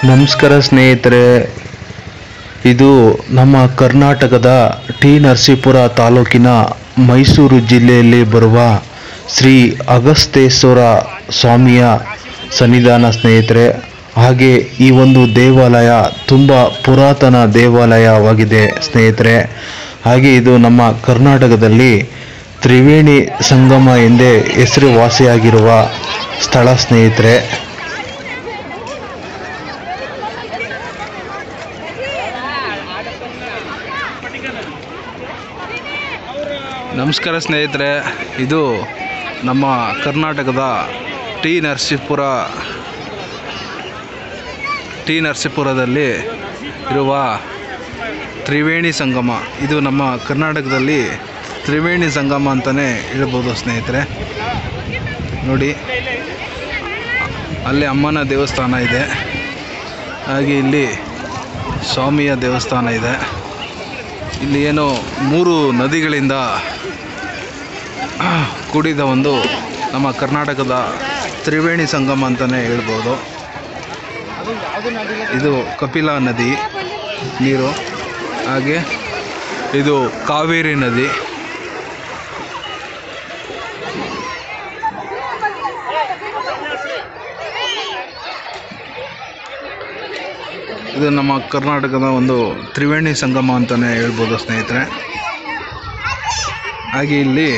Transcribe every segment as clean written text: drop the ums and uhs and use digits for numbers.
ನಮಸ್ಕಾರ ಸ್ನೇಹಿತರೆ, ಇದು ನಮ್ಮ ಕರ್ನಾಟಕದ ಟಿ ನರಸೀಪುರ ತಾಲೂಕಿನ ಮೈಸೂರು ಜಿಲ್ಲೆಯಲ್ಲಿ ಬರುವ ಶ್ರೀ ಅಗಸ್ತೇಶ್ವರ ಸ್ವಾಮಿಯ ಸನ್ನಿಧಾನ ಸ್ನೇಹಿತರೆ. ಹಾಗೆ ಈ ಒಂದು ದೇವಾಲಯ ತುಂಬ ಪುರಾತನ ದೇವಾಲಯವಾಗಿದೆ ಸ್ನೇಹಿತರೆ. ಹಾಗೆ ಇದು ನಮ್ಮ ಕರ್ನಾಟಕದಲ್ಲಿ ತ್ರಿವೇಣಿ ಸಂಗಮ ಎಂದೇ ಹೆಸರುವಾಸಿಯಾಗಿರುವ ಸ್ಥಳ ಸ್ನೇಹಿತರೆ. ನಮಸ್ಕಾರ ಸ್ನೇಹಿತರೆ, ಇದು ನಮ್ಮ ಕರ್ನಾಟಕದ ಟಿ ನರಸೀಪುರದಲ್ಲಿ ಇರುವ ತ್ರಿವೇಣಿ ಸಂಗಮ. ಇದು ನಮ್ಮ ಕರ್ನಾಟಕದಲ್ಲಿ ತ್ರಿವೇಣಿ ಸಂಗಮ ಅಂತಲೇ ಹೇಳ್ಬೋದು ಸ್ನೇಹಿತರೆ. ನೋಡಿ, ಅಲ್ಲಿ ಅಮ್ಮನ ದೇವಸ್ಥಾನ ಇದೆ, ಹಾಗೆ ಇಲ್ಲಿ ಸ್ವಾಮಿಯ ದೇವಸ್ಥಾನ ಇದೆ. ಇಲ್ಲಿ ಏನು 3 ನದಿಗಳಿಂದ ಕೂಡಿದ ಒಂದು ನಮ್ಮ ಕರ್ನಾಟಕದ ತ್ರಿವೇಣಿ ಸಂಗಮ ಅಂತಲೇ ಹೇಳ್ಬೋದು. ಇದು ಕಪಿಲಾ ನದಿ ನೀರು, ಹಾಗೆ ಇದು ಕಾವೇರಿ ನದಿ. ಇದು ನಮ್ಮ ಕರ್ನಾಟಕದ ಒಂದು ತ್ರಿವೇಣಿ ಸಂಗಮ ಅಂತಲೇ ಹೇಳ್ಬೋದು ಸ್ನೇಹಿತರೆ. ಹಾಗೆ ಇಲ್ಲಿ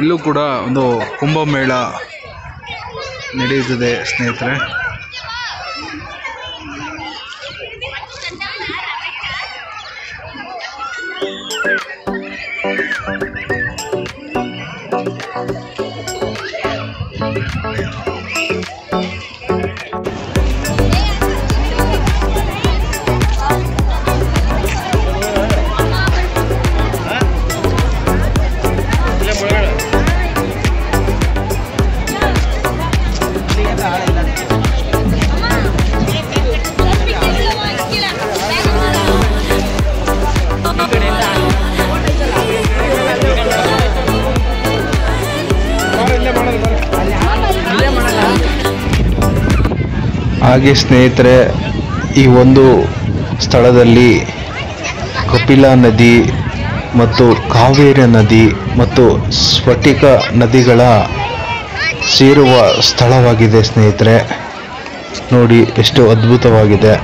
ಇಲ್ಲೂ ಕೂಡ ಒಂದು ಕುಂಭಮೇಳ ನಡೆಯುತ್ತದೆ ಸ್ನೇಹಿತರೆ. ಹಾಗೆ ಸ್ನೇಹಿತರೆ, ಈ ಒಂದು ಸ್ಥಳದಲ್ಲಿ ಕಪಿಲಾ ನದಿ ಮತ್ತು ಕಾವೇರಿ ನದಿ ಮತ್ತು ಸ್ಫಟಿಕ ನದಿಗಳ ಸೇರುವ ಸ್ಥಳವಾಗಿದೆ ಸ್ನೇಹಿತರೆ. ನೋಡಿ ಎಷ್ಟು ಅದ್ಭುತವಾಗಿದೆ.